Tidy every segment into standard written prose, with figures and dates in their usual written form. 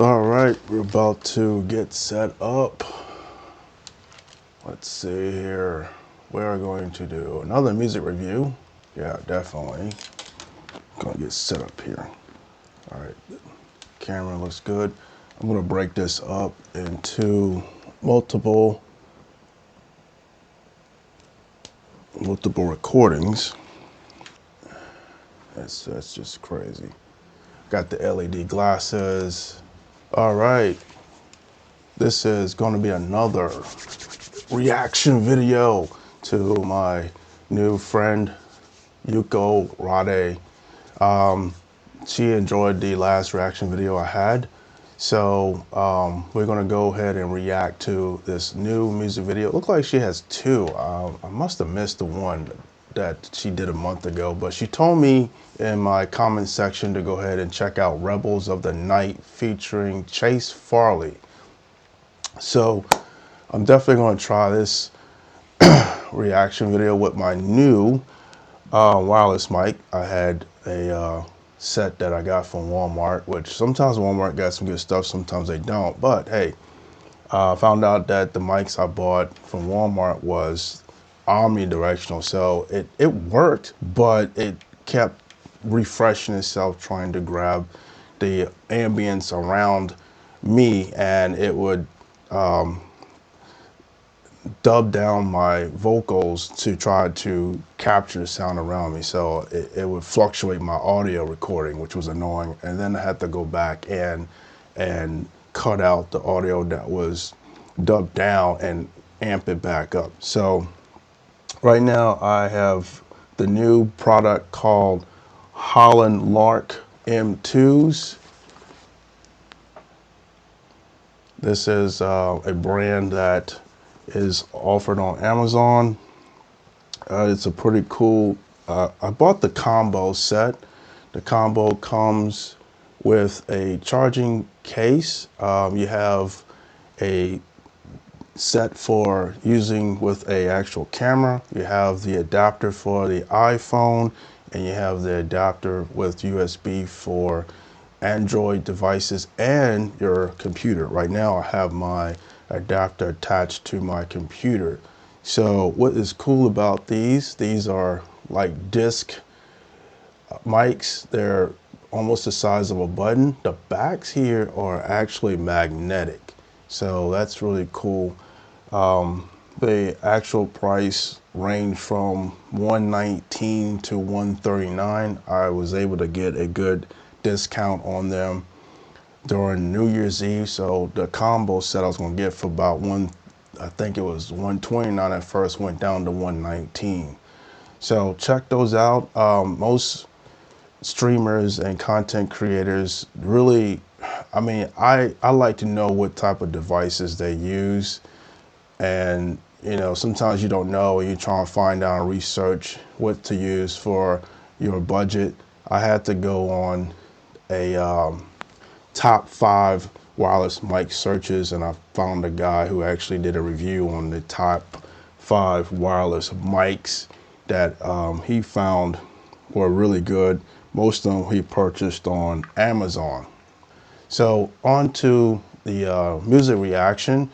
All right, we're about to get set up. Let's see here. We are going to do another music review. Yeah, definitely. Gonna get set up here. All right, camera looks good. I'm gonna break this up into multiple recordings. That's just crazy. Got the LED glasses. All right, this is going to be another reaction video to my new friend Yuko Rade. She enjoyed the last reaction video I had, so we're gonna go ahead and react to this new music video. It looks like she has two. I must have missed the one that she did a month ago, but she told me in my comment section to go ahead and check out Rebels of the Night featuring Chase Farley. So I'm definitely going to try this reaction video with my new wireless mic. I had a set that I got from Walmart, which sometimes Walmart got some good stuff, sometimes they don't. But hey, I found out that the mics I bought from Walmart was omnidirectional, so it worked, but it kept refreshing itself trying to grab the ambience around me, and it would dub down my vocals to try to capture the sound around me. So it would fluctuate my audio recording, which was annoying. And then I had to go back and cut out the audio that was dubbed down and amp it back up. So right now I have the new product called Holland Lark M2s. This is a brand that is offered on Amazon. It's a pretty cool, I bought the combo set. The combo comes with a charging case. You have a set for using with a actual camera. You have the adapter for the iPhone, and you have the adapter with USB for Android devices and your computer. Right now I have my adapter attached to my computer. So what is cool about these are like disc mics. They're almost the size of a button. The backs here are actually magnetic, so that's really cool. The actual price range from $119 to $139. I was able to get a good discount on them during New Year's Eve, so the combo set I was going to get for about I think it was $129 at first, went down to $119. So check those out. Most streamers and content creators really, I like to know what type of devices they use, and sometimes you don't know and you try and find out and research what to use for your budget. I had to go on a top 5 wireless mic searches, and I found a guy who actually did a review on the top 5 wireless mics that he found were really good. Most of them he purchased on Amazon. So on to the music reaction.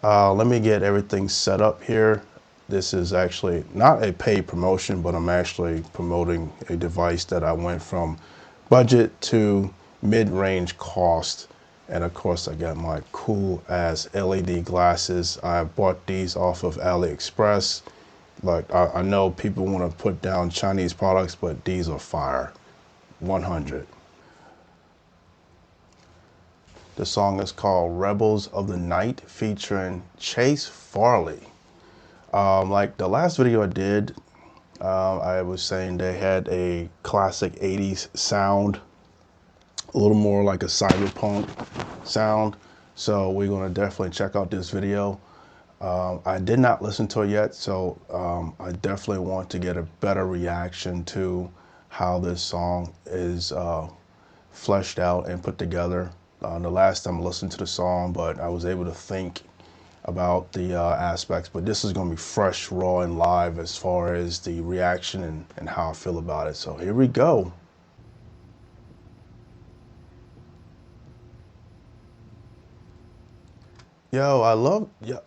Let me get everything set up here. This is actually not a paid promotion, but I'm actually promoting a device that I went from budget to mid-range cost. And of course I got my cool ass LED glasses. I bought these off of AliExpress. Like I know people want to put down Chinese products, but these are fire. 100. The song is called Rebels of the Night featuring Chase Farley. Like the last video I did, I was saying they had a classic 80s sound, a little more like a cyberpunk sound. So we're gonna definitely check out this video. I did not listen to it yet, so I definitely want to get a better reaction to how this song is fleshed out and put together. The last time I listened to the song, but I was able to think about the aspects, but this is going to be fresh, raw, and live as far as the reaction and how I feel about it. So here we go. Yo, I love you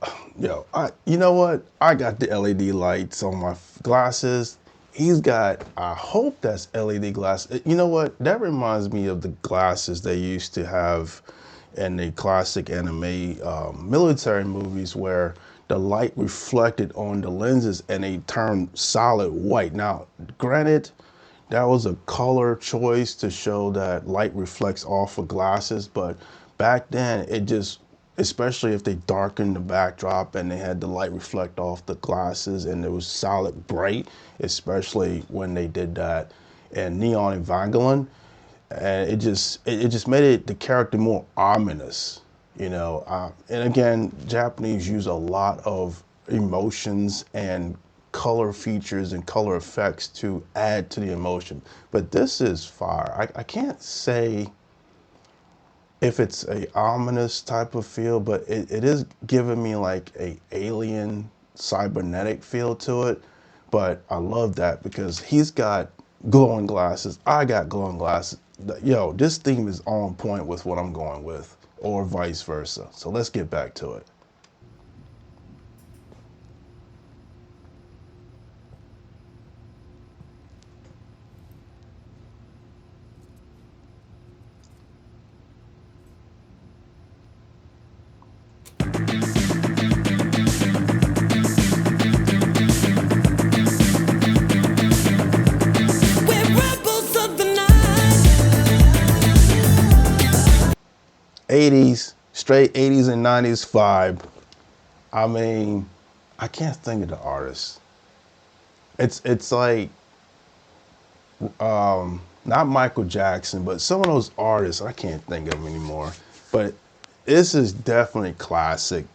know what? I got the LED lights on my glasses. He's got, I hope that's LED glass. You know what? That reminds me of the glasses they used to have in the classic anime military movies where the light reflected on the lenses and they turned solid white. Now, granted, that was a color choice to show that light reflects off of glasses, but back then it just, especially if they darkened the backdrop and they had the light reflect off the glasses and it was solid bright, especially when they did that in Neon Evangelion, and it just made the character more ominous, you know. And again, Japanese use a lot of emotions and color features and color effects to add to the emotion. But this is fire. I can't say if it's a ominous type of feel, but it is giving me like a alien cybernetic feel to it. But I love that because he's got glowing glasses. I got glowing glasses. Yo, this theme is on point with what I'm going with, or vice versa. So let's get back to it. 80s, straight 80s and 90s vibe. I mean, I can't think of the artist. It's like not Michael Jackson, but some of those artists I can't think of them anymore. But this is definitely classic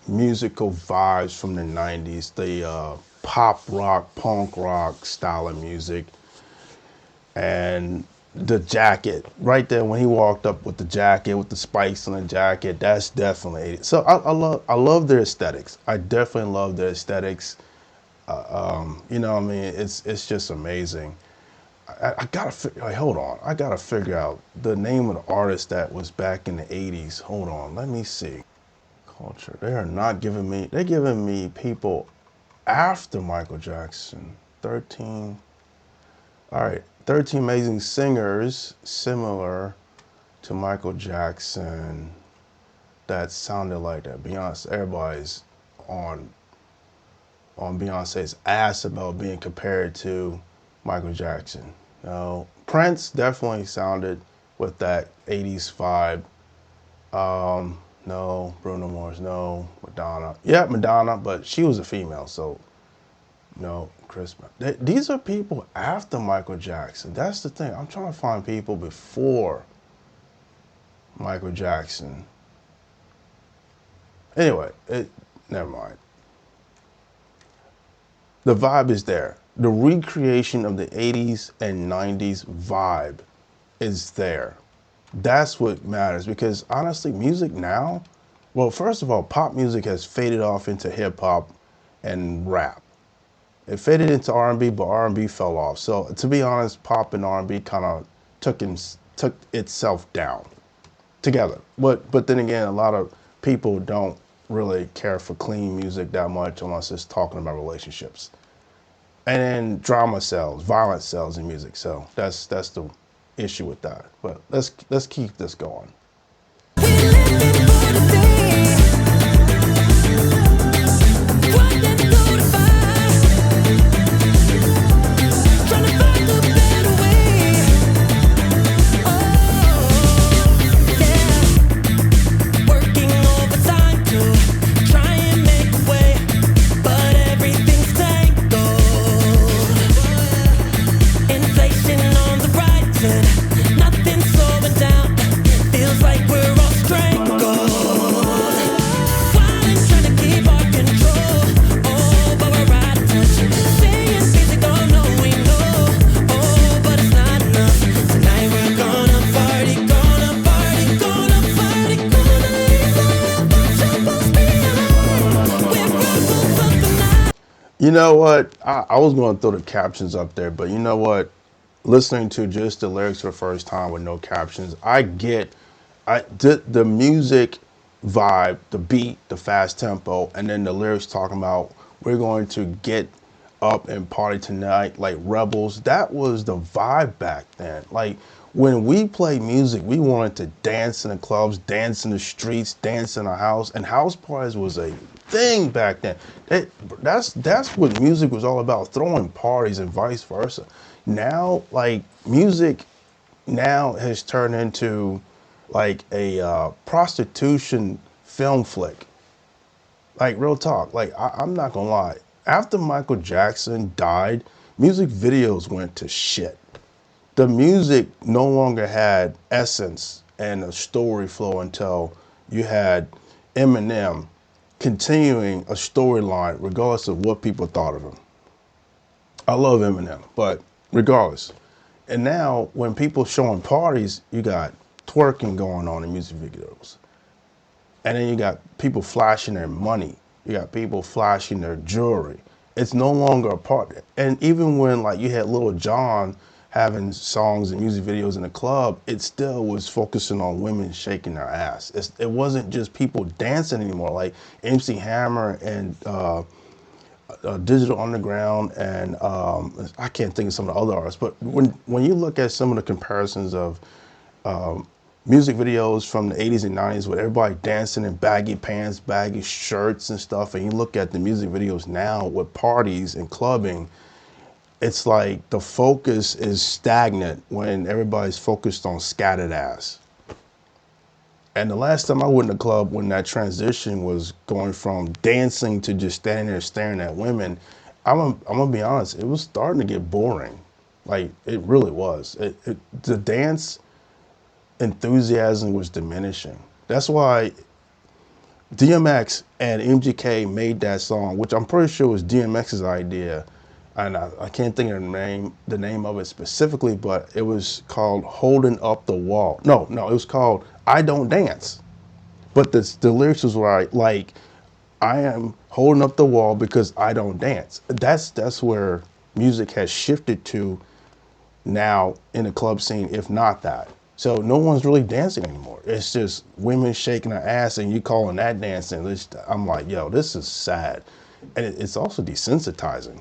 musical vibes from the 90s, the pop rock, punk rock style of music. And the jacket right there when he walked up with the jacket with the spikes on the jacket, that's definitely 80s. So I love their aesthetics. I definitely love their aesthetics. You know what I mean? It's just amazing. I gotta like, hold on. I gotta figure out the name of the artist that was back in the 80s. Hold on, let me see. Culture. They are not giving me. They're giving me people after Michael Jackson. 13. All right, 13 amazing singers similar to Michael Jackson that sounded like that. Beyonce. Everybody's on Beyonce's ass about being compared to Michael Jackson. You know, Prince definitely sounded with that 80s vibe. No, Bruno Mars, no, Madonna. Yeah, Madonna, but she was a female, so no, Chris. These are people after Michael Jackson. That's the thing. I'm trying to find people before Michael Jackson. Anyway, never mind. The vibe is there. The recreation of the 80s and 90s vibe is there. That's what matters because honestly, music now, well, first of all, pop music has faded off into hip hop and rap. It faded into R&B, but R&B fell off. So to be honest, pop and R&B kind of took itself down together. But then again, a lot of people don't really care for clean music that much unless it's talking about relationships. And then drama sells, violence sells in music. So that's the issue with that. But let's keep this going. You know what? I was going to throw the captions up there, but you know what? Listening to just the lyrics for the first time with no captions, I get the music vibe, the beat, the fast tempo, and then the lyrics talking about we're going to get up and party tonight like rebels. That was the vibe back then. Like when we play music, we wanted to dance in the clubs, dance in the streets, dance in a house, and house parties was a thing back then. That's what music was all about, throwing parties and vice versa. Now, like music now has turned into like a prostitution film flick. Like real talk. Like I'm not gonna lie. After Michael Jackson died, music videos went to shit. The music no longer had essence and a story flow until you had Eminem continuing a storyline regardless of what people thought of him. I love Eminem, but regardless. And now when people showing parties, you got twerking going on in music videos. And then you got people flashing their money. You got people flashing their jewelry. It's no longer a part. And even when like you had Lil Jon having songs and music videos in the club, it still was focusing on women shaking their ass. It wasn't just people dancing anymore. Like MC Hammer and Digital Underground and I can't think of some of the other artists. But when you look at some of the comparisons of music videos from the 80s and 90s with everybody dancing in baggy pants, baggy shirts and stuff, and you look at the music videos now with parties and clubbing, it's like the focus is stagnant when everybody's focused on scattered ass. And the last time I went to the club when that transition was going from dancing to just standing there staring at women, I'm gonna be honest, it was starting to get boring. Like it really was. The dance enthusiasm was diminishing. That's why DMX and MGK made that song, which I'm pretty sure was DMX's idea, and I can't think of the name of it specifically, but it was called "Holding Up the Wall." No, it was called "I Don't Dance," but the lyrics was like I am holding up the wall because I don't dance. That's where music has shifted to now in the club scene, if not that. So no one's really dancing anymore. It's just women shaking their ass and you calling that dancing. I'm like, yo, this is sad. And it's also desensitizing.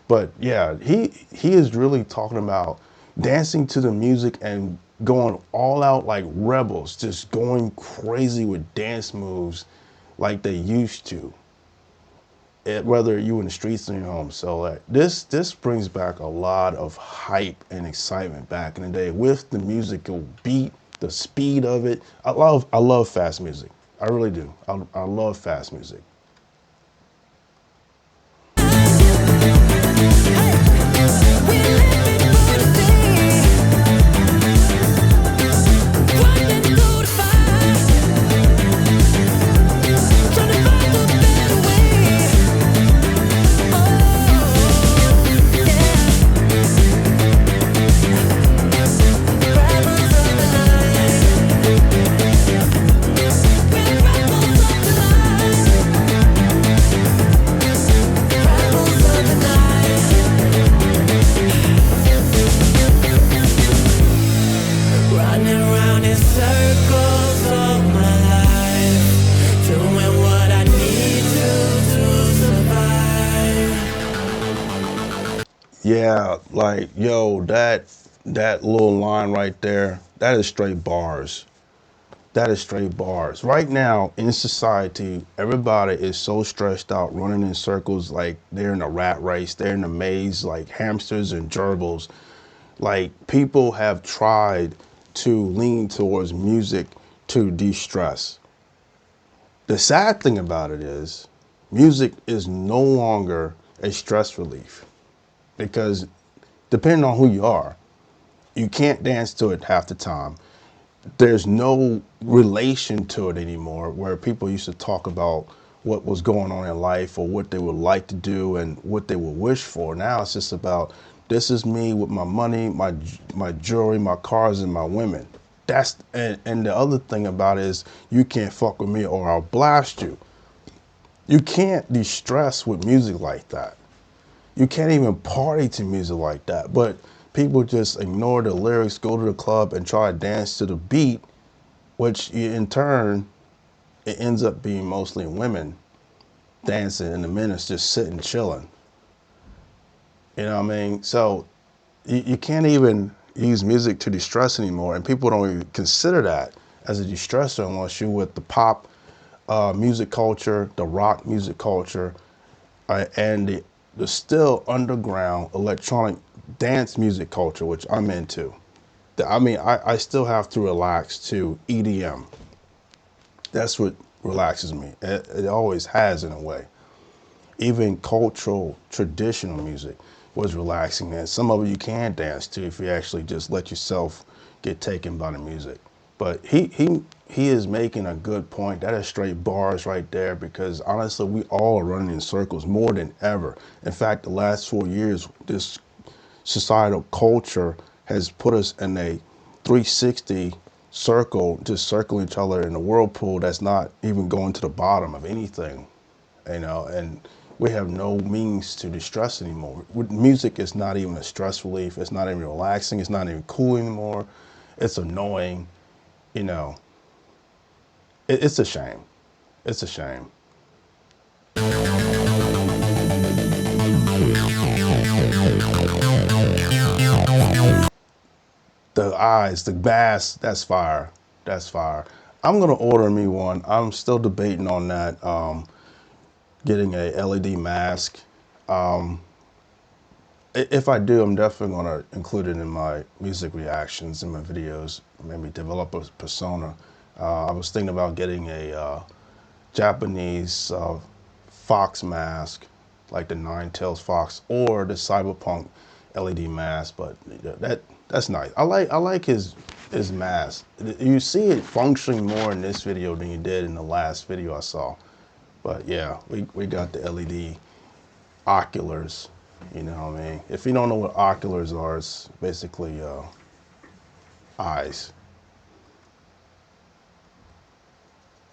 But yeah, he is really talking about dancing to the music and going all out like rebels, just going crazy with dance moves like they used to. Whether you in the streets or your home. So like this brings back a lot of hype and excitement back in the day with the musical beat, the speed of it. I love fast music. I really do. I love fast music. Yeah, like yo, that little line right there, that is straight bars. That is straight bars. Right now in society, everybody is so stressed out, running in circles like they're in a rat race, they're in a maze like hamsters and gerbils. Like people have tried to lean towards music to de-stress. The sad thing about it is music is no longer a stress relief because depending on who you are, you can't dance to it half the time. There's no relation to it anymore where people used to talk about what was going on in life or what they would like to do and what they would wish for. Now it's just about this is me with my money, my jewelry, my cars, and my women. And the other thing about it is you can't fuck with me or I'll blast you. You can't de-stress with music like that. You can't even party to music like that. But people just ignore the lyrics, go to the club and try to dance to the beat, which in turn it ends up being mostly women dancing and the men is just sitting chilling. You know what I mean? So you can't even use music to distress anymore, and people don't even consider that as a distressor unless you're with the pop music culture, the rock music culture, and the still underground electronic dance music culture, which I'm into. I mean, I still have to relax to EDM. That's what relaxes me. It always has in a way. Even cultural, traditional music was relaxing, and some of it you can dance to if you actually just let yourself get taken by the music. But he is making a good point. That is straight bars right there, because honestly, we all are running in circles more than ever. In fact, the last 4 years, this societal culture has put us in a 360 circle, just circling each other in a whirlpool that's not even going to the bottom of anything, you know, and we have no means to distress anymore. Music is not even a stress relief. It's not even relaxing. It's not even cool anymore. It's annoying, you know. It's a shame. It's a shame. The eyes, the bass, that's fire. That's fire. I'm gonna order me one. I'm still debating on that. Getting a LED mask. If I do, I'm definitely gonna include it in my music reactions in my videos. Maybe develop a persona. I was thinking about getting a Japanese fox mask, like the Nine Tails Fox, or the Cyberpunk LED mask. But that's nice. I like his mask. You see it functioning more in this video than you did in the last video I saw. But yeah, we got the LED oculars. You know what I mean? If you don't know what oculars are, it's basically eyes.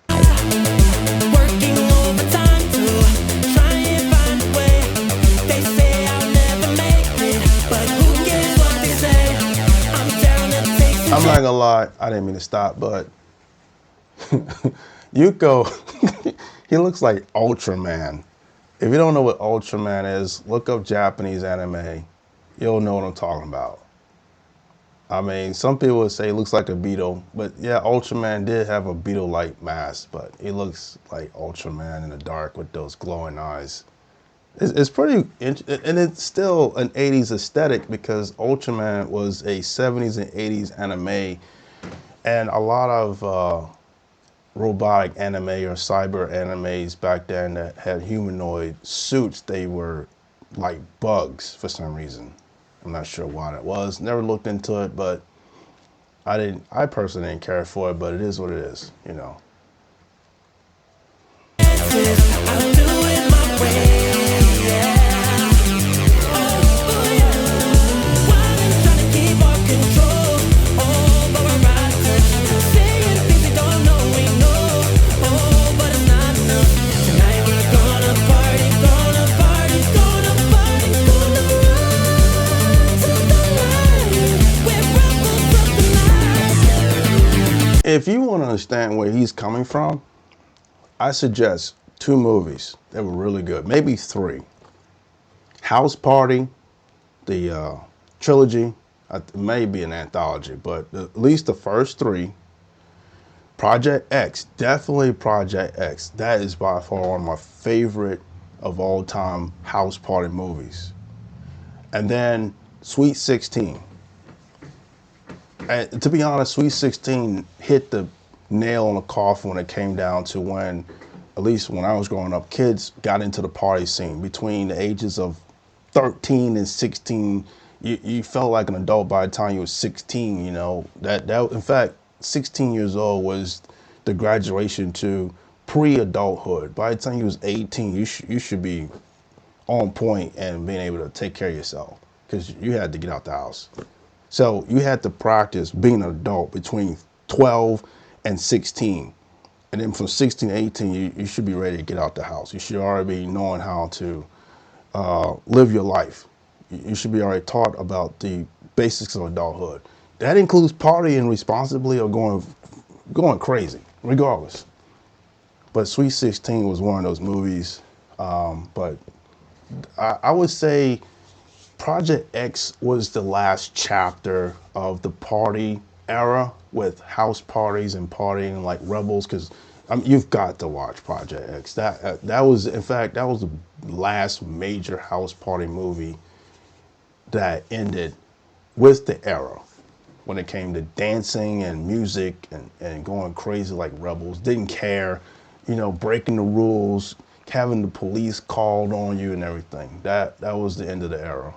Working overtime to try and find a way. They say I'll never make it, but who cares what they say? I'm down to take some. I'm not gonna lie, I didn't mean to stop, but Yuko, he looks like Ultraman. If you don't know what Ultraman is, look up Japanese anime. You'll know what I'm talking about. I mean, some people would say he looks like a beetle, but yeah, Ultraman did have a beetle-like mask, but he looks like Ultraman in the dark with those glowing eyes. It's pretty, and it's still an 80s aesthetic because Ultraman was a 70s and 80s anime, and a lot of robotic anime or cyber animes back then that had humanoid suits, they were like bugs for some reason. I'm not sure why that was. Never looked into it, but I personally didn't care for it, but it is what it is, you know. I'll do it my way, yeah. Oh, yeah. While trying to keep our control, oh, but we're rising. Saying things we don't know, we know, oh, but it's not enough. Tonight we're gonna party, gonna party, gonna party, gonna rise to the light. We're rebels of the night. If you want to understand where he's coming from, I suggest 2 movies that were really good, maybe 3. House Party, the trilogy, it may be an anthology, but at least the first 3. Project X, definitely Project X. That is by far one of my favorite of all time house party movies. And then Sweet 16. And to be honest, Sweet 16 hit the nail on the coffin when it came down to when, at least when I was growing up, kids got into the party scene. Between the ages of 13 and 16, you felt like an adult by the time you were 16, you know. That in fact, 16 years old was the graduation to pre-adulthood. By the time you was 18, you should be on point and being able to take care of yourself because you had to get out the house. So you had to practice being an adult between 12 and 16. And then from 16 to 18, you should be ready to get out the house. You should already be knowing how to live your life. You should be already taught about the basics of adulthood. That includes partying responsibly or going crazy, regardless. But Sweet 16 was one of those movies. But I would say Project X was the last chapter of the party era with house parties and partying like rebels. Because you've got to watch Project X. That was, in fact, that was the last major house party movie that ended with the era when it came to dancing and music and going crazy like rebels. Didn't care, breaking the rules, having the police called on you and everything. That was the end of the era.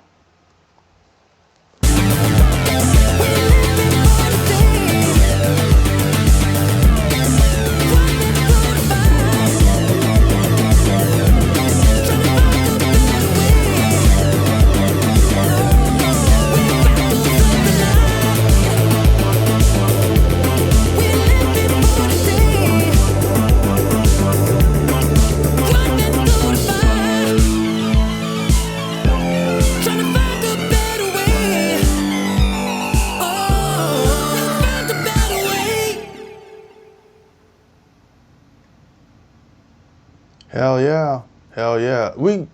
Hell yeah. Hell yeah. We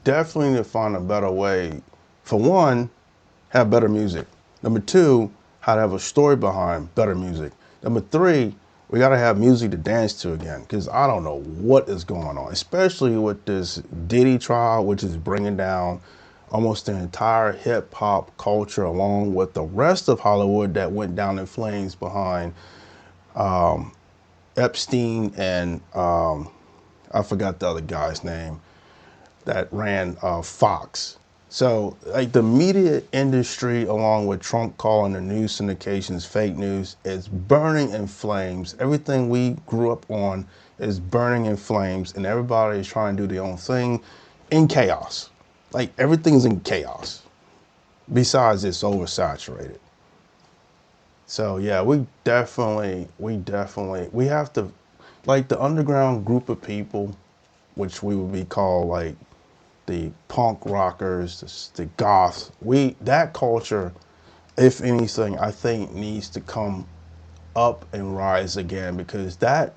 definitely need to find a better way. For one, have better music. Number two, how to have a story behind better music. Number three, we gotta have music to dance to again, because I don't know what is going on, especially with this Diddy trial, which is bringing down almost the entire hip hop culture along with the rest of Hollywood that went down in flames behind Epstein and I forgot the other guy's name that ran Fox. So, like the media industry, along with Trump calling the news syndications fake news, is burning in flames. Everything we grew up on is burning in flames, and everybody is trying to do their own thing in chaos. Like everything's in chaos. Besides, it's oversaturated. So yeah, we have to, like the underground group of people, which we would be called like the punk rockers, the goths. That culture, if anything, I think needs to come up and rise again, because that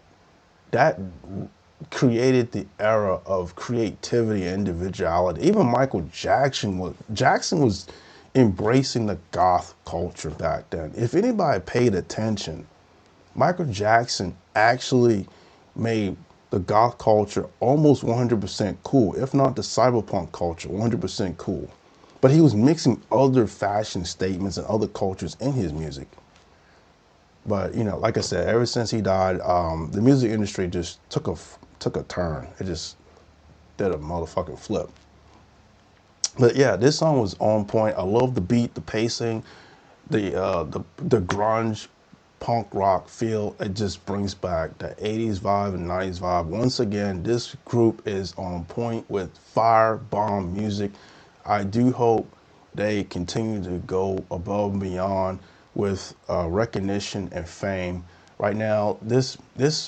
created the era of creativity and individuality. Even Michael Jackson was embracing the goth culture back then. If anybody paid attention, Michael Jackson actually made the goth culture almost 100% cool, if not the cyberpunk culture 100% cool. But he was mixing other fashion statements and other cultures in his music. But like I said, ever since he died, the music industry just took a turn. It just did a motherfucking flip. But yeah, this song was on point. I love the beat, the pacing, the grunge punk rock feel. It just brings back the 80s vibe and 90s vibe. Once again, this group is on point with firebomb music. I do hope they continue to go above and beyond with recognition and fame. Right now, this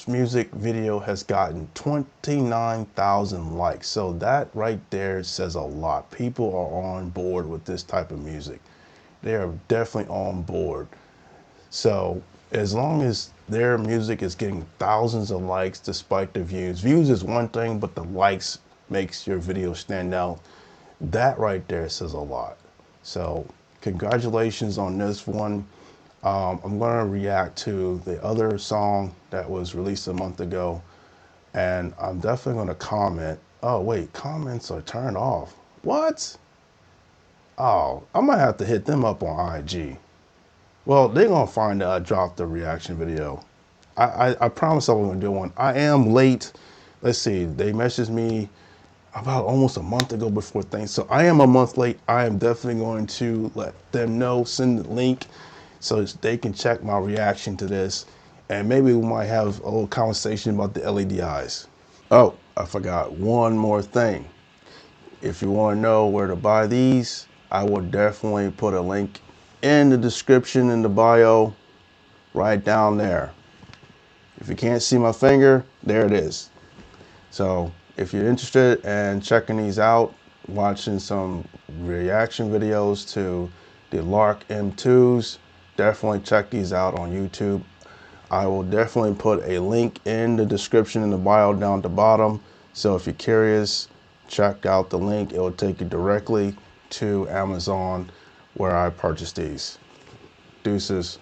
music video has gotten 29,000 likes. So that right there says a lot. People are on board with this type of music. They are definitely on board. So as long as their music is getting thousands of likes despite the views is one thing, but the likes makes your video stand out. That right there says a lot. So congratulations on this one. I'm going to react to the other song that was released a month ago, and I'm definitely going to comment. Oh, wait, comments are turned off. What? Oh, I might have to hit them up on IG. Well, they're going to find out I dropped the reaction video. I promise I was going to do one. I am late. Let's see. They messaged me about almost a month ago before things. So I am a month late. I am definitely going to let them know, send the link so they can check my reaction to this. And maybe we might have a little conversation about the LED eyes. Oh, I forgot one more thing. If you want to know where to buy these, I will definitely put a link in the description in the bio right down there. If you can't see my finger, there it is. So if you're interested in checking these out, watching some reaction videos to the Lark M2s, definitely check these out on YouTube. I will definitely put a link in the description in the bio down at the bottom. So if you're curious, check out the link. It will take you directly to Amazon where I purchased these. Deuces.